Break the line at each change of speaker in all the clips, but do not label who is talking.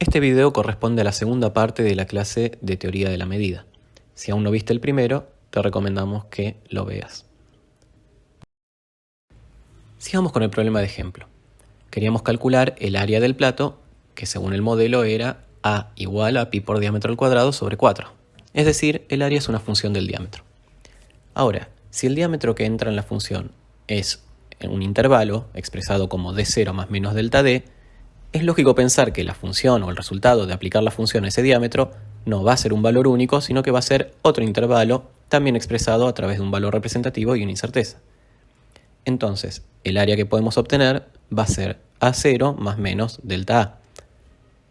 Este video corresponde a la segunda parte de la clase de teoría de la medida. Si aún no viste el primero, te recomendamos que lo veas. Sigamos con el problema de ejemplo. Queríamos calcular el área del plato, que según el modelo era A igual a pi por diámetro al cuadrado sobre 4. Es decir, el área es una función del diámetro. Ahora, si el diámetro que entra en la función es un intervalo, expresado como d0 más menos delta d, es lógico pensar que la función o el resultado de aplicar la función a ese diámetro no va a ser un valor único, sino que va a ser otro intervalo, también expresado a través de un valor representativo y una incerteza. Entonces, el área que podemos obtener va a ser A0 más menos delta A.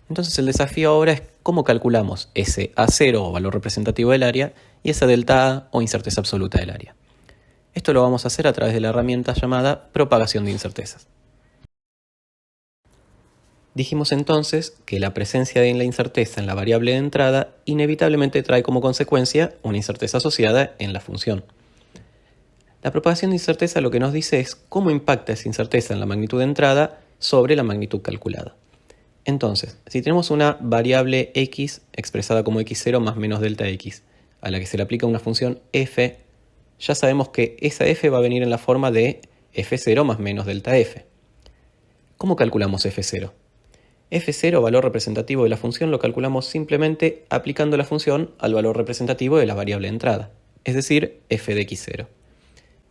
Entonces el desafío ahora es cómo calculamos ese A0 o valor representativo del área y esa delta A o incerteza absoluta del área. Esto lo vamos a hacer a través de la herramienta llamada propagación de incertezas. Dijimos entonces que la presencia de la incerteza en la variable de entrada inevitablemente trae como consecuencia una incerteza asociada en la función. La propagación de incerteza lo que nos dice es cómo impacta esa incerteza en la magnitud de entrada sobre la magnitud calculada. Entonces, si tenemos una variable x expresada como x0 más menos delta x, a la que se le aplica una función f, ya sabemos que esa f va a venir en la forma de f0 más menos delta f. ¿Cómo calculamos f0? f0, valor representativo de la función, lo calculamos simplemente aplicando la función al valor representativo de la variable de entrada, es decir, f de x0.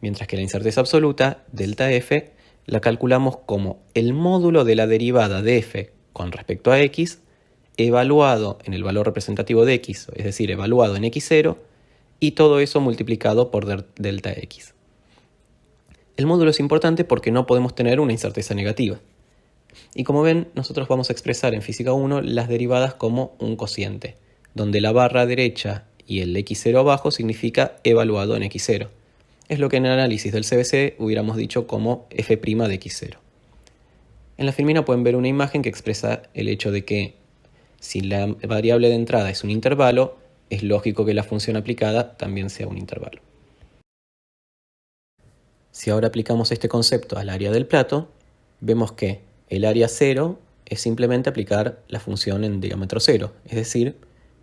Mientras que la incerteza absoluta, delta f, la calculamos como el módulo de la derivada de f con respecto a x, evaluado en el valor representativo de x, es decir, evaluado en x0, y todo eso multiplicado por delta x. El módulo es importante porque no podemos tener una incerteza negativa. Y como ven, nosotros vamos a expresar en física 1 las derivadas como un cociente, donde la barra derecha y el x0 abajo significa evaluado en x0. Es lo que en el análisis del CBC hubiéramos dicho como f' de x0. En la filmina pueden ver una imagen que expresa el hecho de que si la variable de entrada es un intervalo, es lógico que la función aplicada también sea un intervalo. Si ahora aplicamos este concepto al área del plato, vemos que el área 0 es simplemente aplicar la función en diámetro 0, es decir,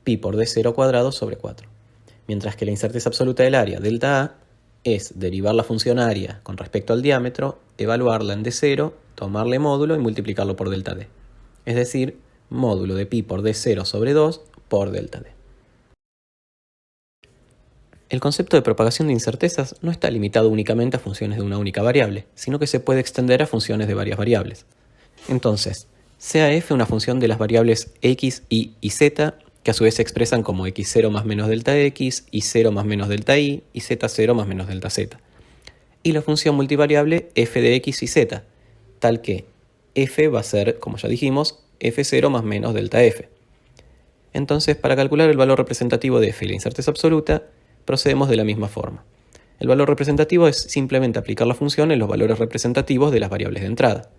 pi por d0 cuadrado sobre 4. Mientras que la incerteza absoluta del área, delta A, es derivar la función área con respecto al diámetro, evaluarla en d0, tomarle módulo y multiplicarlo por delta d. Es decir, módulo de pi por d0 sobre 2 por delta d. El concepto de propagación de incertezas no está limitado únicamente a funciones de una única variable, sino que se puede extender a funciones de varias variables. Entonces, sea f una función de las variables x, y z, que a su vez se expresan como x0 más menos delta x, y0 más menos delta y z0 más menos delta z. Y la función multivariable f de x y z, tal que f va a ser, como ya dijimos, f0 más menos delta f. Entonces, para calcular el valor representativo de f y la incerteza absoluta, procedemos de la misma forma. El valor representativo es simplemente aplicar la función en los valores representativos de las variables de entrada.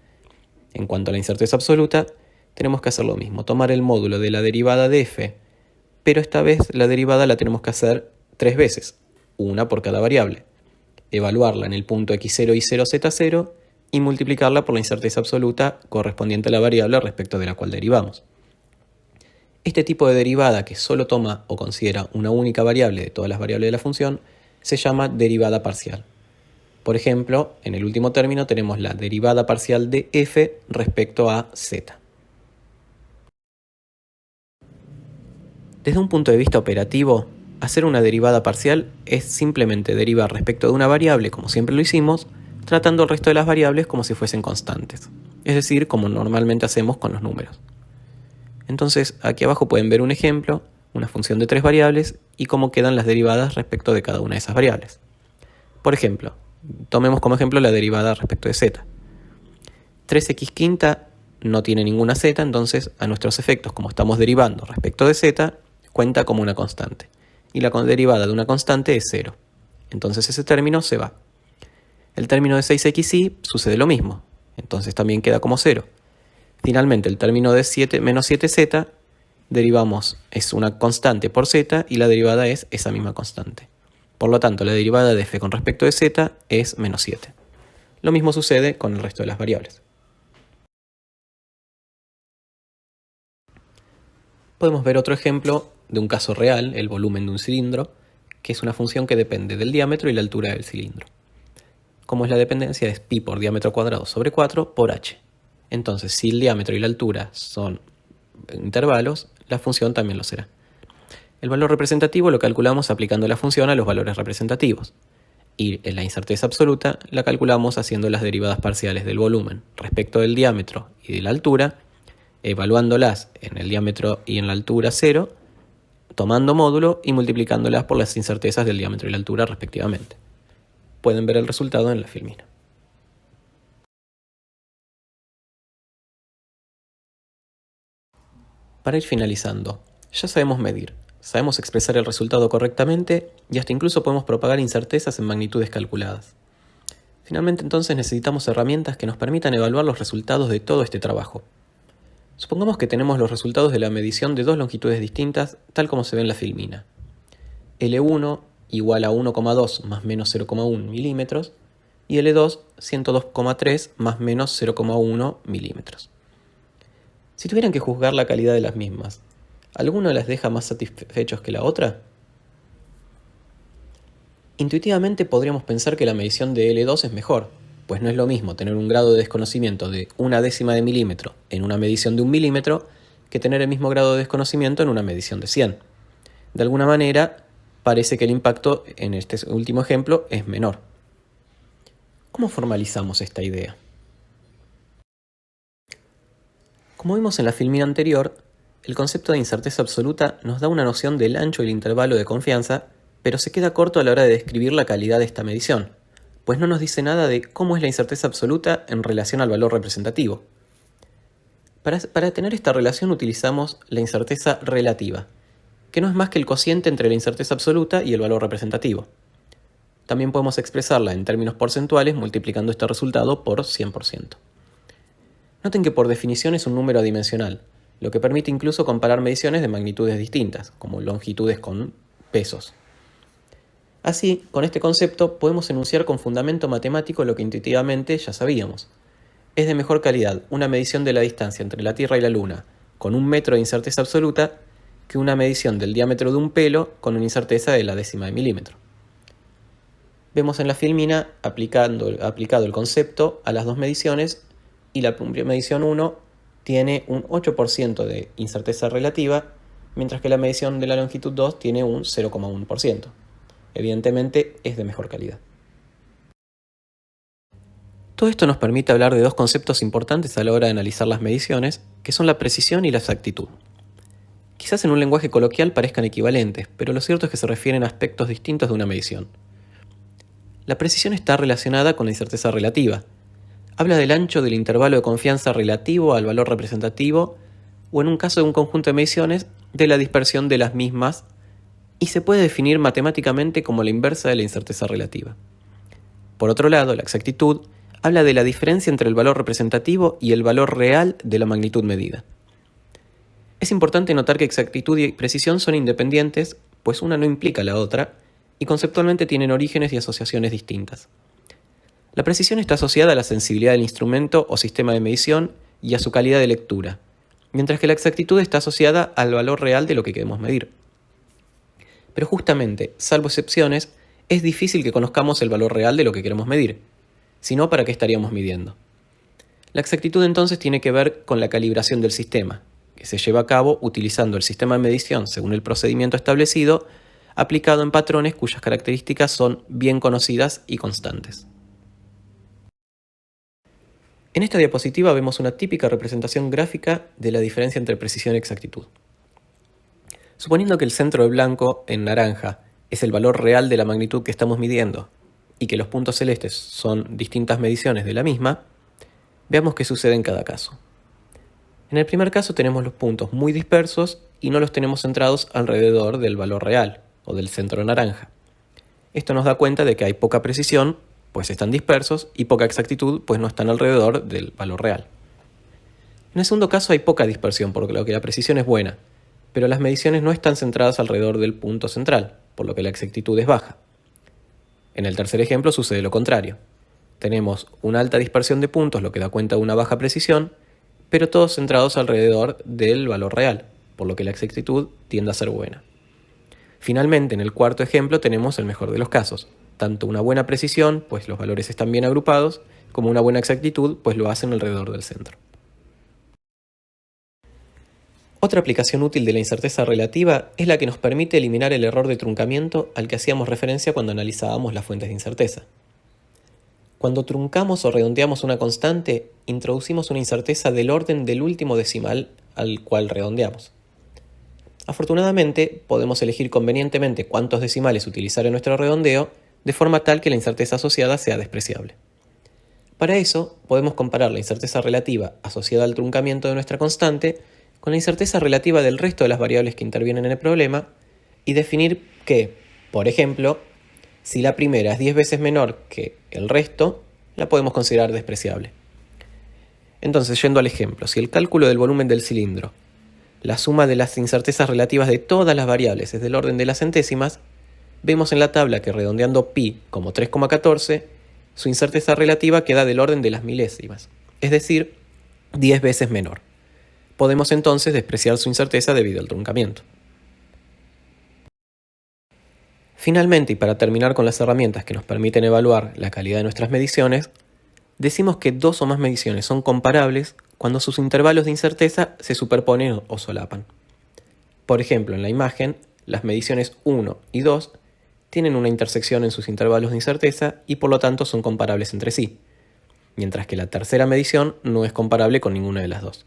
En cuanto a la incerteza absoluta, tenemos que hacer lo mismo, tomar el módulo de la derivada de f, pero esta vez la derivada la tenemos que hacer 3 veces, una por cada variable. Evaluarla en el punto x0, y0, z0 y multiplicarla por la incerteza absoluta correspondiente a la variable respecto de la cual derivamos. Este tipo de derivada que solo toma o considera una única variable de todas las variables de la función se llama derivada parcial. Por ejemplo, en el último término tenemos la derivada parcial de f respecto a z. Desde un punto de vista operativo, hacer una derivada parcial es simplemente derivar respecto de una variable, como siempre lo hicimos, tratando el resto de las variables como si fuesen constantes, es decir, como normalmente hacemos con los números. Entonces, aquí abajo pueden ver un ejemplo, una función de 3 variables y cómo quedan las derivadas respecto de cada una de esas variables. Por ejemplo, tomemos como ejemplo la derivada respecto de z. 3x quinta no tiene ninguna z, entonces a nuestros efectos, como estamos derivando respecto de z, cuenta como una constante. Y la derivada de una constante es 0. Entonces ese término se va. El término de 6xy sucede lo mismo, entonces también queda como 0. Finalmente, el término de menos 7z, derivamos, es una constante por z y la derivada es esa misma constante. Por lo tanto, la derivada de f con respecto de z es menos 7. Lo mismo sucede con el resto de las variables. Podemos ver otro ejemplo de un caso real, el volumen de un cilindro, que es una función que depende del diámetro y la altura del cilindro. Como es la dependencia, es pi por diámetro cuadrado sobre 4 por h. Entonces, si el diámetro y la altura son intervalos, la función también lo será. El valor representativo lo calculamos aplicando la función a los valores representativos. Y en la incerteza absoluta la calculamos haciendo las derivadas parciales del volumen respecto del diámetro y de la altura, evaluándolas en el diámetro y en la altura 0, tomando módulo y multiplicándolas por las incertezas del diámetro y la altura respectivamente. Pueden ver el resultado en la filmina. Para ir finalizando, ya sabemos medir, sabemos expresar el resultado correctamente y hasta incluso podemos propagar incertezas en magnitudes calculadas. Finalmente entonces necesitamos herramientas que nos permitan evaluar los resultados de todo este trabajo. Supongamos que tenemos los resultados de la medición de dos longitudes distintas tal como se ve en la filmina. L1 igual a 1,2 más menos 0,1 milímetros y L2 102,3 más menos 0,1 milímetros. Si tuvieran que juzgar la calidad de las mismas, ¿alguna las deja más satisfechos que la otra? Intuitivamente podríamos pensar que la medición de L2 es mejor, pues no es lo mismo tener un grado de desconocimiento de 1/10 de milímetro en una medición de 1 milímetro que tener el mismo grado de desconocimiento en una medición de 100. De alguna manera, parece que el impacto en este último ejemplo es menor. ¿Cómo formalizamos esta idea? Como vimos en la filmina anterior, el concepto de incerteza absoluta nos da una noción del ancho del intervalo de confianza, pero se queda corto a la hora de describir la calidad de esta medición, pues no nos dice nada de cómo es la incerteza absoluta en relación al valor representativo. Para tener esta relación utilizamos la incerteza relativa, que no es más que el cociente entre la incerteza absoluta y el valor representativo. También podemos expresarla en términos porcentuales multiplicando este resultado por 100%. Noten que por definición es un número adimensional, lo que permite incluso comparar mediciones de magnitudes distintas, como longitudes con pesos. Así, con este concepto podemos enunciar con fundamento matemático lo que intuitivamente ya sabíamos. Es de mejor calidad una medición de la distancia entre la Tierra y la Luna con 1 metro de incerteza absoluta que una medición del diámetro de un pelo con una incerteza de la décima de milímetro. Vemos en la filmina aplicado el concepto a las dos mediciones y la medición 1 tiene un 8% de incerteza relativa, mientras que la medición de la longitud 2 tiene un 0,1%. Evidentemente es de mejor calidad. Todo esto nos permite hablar de dos conceptos importantes a la hora de analizar las mediciones, que son la precisión y la exactitud. Quizás en un lenguaje coloquial parezcan equivalentes, pero lo cierto es que se refieren a aspectos distintos de una medición. La precisión está relacionada con la incerteza relativa. Habla del ancho del intervalo de confianza relativo al valor representativo o en un caso de un conjunto de mediciones, de la dispersión de las mismas y se puede definir matemáticamente como la inversa de la incerteza relativa. Por otro lado, la exactitud habla de la diferencia entre el valor representativo y el valor real de la magnitud medida. Es importante notar que exactitud y precisión son independientes, pues una no implica la otra, y conceptualmente tienen orígenes y asociaciones distintas. La precisión está asociada a la sensibilidad del instrumento o sistema de medición y a su calidad de lectura, mientras que la exactitud está asociada al valor real de lo que queremos medir. Pero justamente, salvo excepciones, es difícil que conozcamos el valor real de lo que queremos medir, si no, ¿para qué estaríamos midiendo? La exactitud entonces tiene que ver con la calibración del sistema, que se lleva a cabo utilizando el sistema de medición según el procedimiento establecido, aplicado en patrones cuyas características son bien conocidas y constantes. En esta diapositiva vemos una típica representación gráfica de la diferencia entre precisión y exactitud. Suponiendo que el centro de blanco en naranja es el valor real de la magnitud que estamos midiendo y que los puntos celestes son distintas mediciones de la misma, veamos qué sucede en cada caso. En el primer caso tenemos los puntos muy dispersos y no los tenemos centrados alrededor del valor real o del centro naranja. Esto nos da cuenta de que hay poca precisión, pues están dispersos, y poca exactitud, pues no están alrededor del valor real. En el segundo caso hay poca dispersión, por lo que la precisión es buena, pero las mediciones no están centradas alrededor del punto central, por lo que la exactitud es baja. En el tercer ejemplo sucede lo contrario. Tenemos una alta dispersión de puntos, lo que da cuenta de una baja precisión, pero todos centrados alrededor del valor real, por lo que la exactitud tiende a ser buena. Finalmente, en el cuarto ejemplo tenemos el mejor de los casos, tanto una buena precisión, pues los valores están bien agrupados, como una buena exactitud, pues lo hacen alrededor del centro. Otra aplicación útil de la incerteza relativa es la que nos permite eliminar el error de truncamiento al que hacíamos referencia cuando analizábamos las fuentes de incerteza. Cuando truncamos o redondeamos una constante, introducimos una incerteza del orden del último decimal al cual redondeamos. Afortunadamente, podemos elegir convenientemente cuántos decimales utilizar en nuestro redondeo, de forma tal que la incerteza asociada sea despreciable. Para eso, podemos comparar la incerteza relativa asociada al truncamiento de nuestra constante con la incerteza relativa del resto de las variables que intervienen en el problema y definir que, por ejemplo, si la primera es 10 veces menor que el resto, la podemos considerar despreciable. Entonces, yendo al ejemplo, si el cálculo del volumen del cilindro, la suma de las incertezas relativas de todas las variables es del orden de las centésimas, vemos en la tabla que redondeando pi como 3,14, su incerteza relativa queda del orden de las milésimas, es decir, 10 veces menor. Podemos entonces despreciar su incerteza debido al truncamiento. Finalmente, y para terminar con las herramientas que nos permiten evaluar la calidad de nuestras mediciones, decimos que dos o más mediciones son comparables cuando sus intervalos de incerteza se superponen o solapan. Por ejemplo, en la imagen, las mediciones 1 y 2 tienen una intersección en sus intervalos de incerteza y por lo tanto son comparables entre sí, mientras que la tercera medición no es comparable con ninguna de las dos.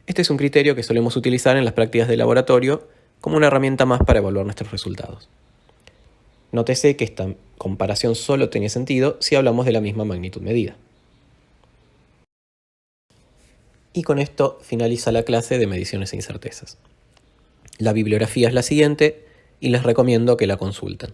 Este es un criterio que solemos utilizar en las prácticas de laboratorio como una herramienta más para evaluar nuestros resultados. Nótese que esta comparación solo tiene sentido si hablamos de la misma magnitud medida. Y con esto finaliza la clase de mediciones e incertezas. La bibliografía es la siguiente y les recomiendo que la consulten.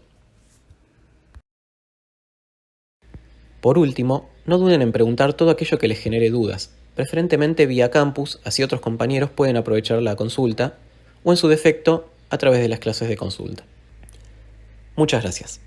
Por último, no duden en preguntar todo aquello que les genere dudas, preferentemente vía campus, así otros compañeros pueden aprovechar la consulta, o en su defecto, a través de las clases de consulta. Muchas gracias.